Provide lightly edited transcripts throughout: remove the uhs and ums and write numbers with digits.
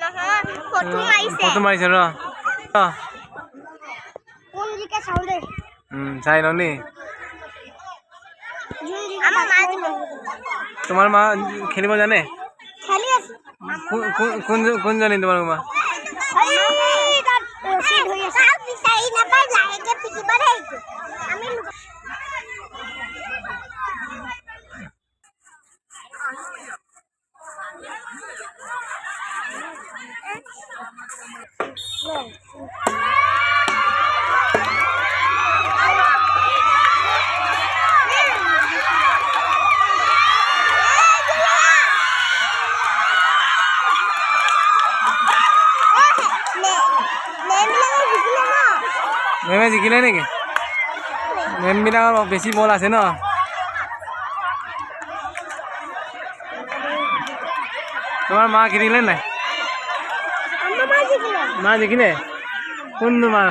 photo মাৰিছে ৰ চাই লওঁ নি তোমাৰ মা খেলিব জানে কোনজনী তোমাৰ মা মেমে জিকিলে নেকি মেমবিলাকৰ বেছি বল আছে ন তোমাৰ মা খেলিলে নাই মা জিকিলে কোন তোমাৰ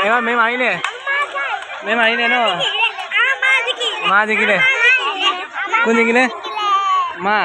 এবাৰ মেম আহিলে ন মা জিকিলে কোন জিকিলে মা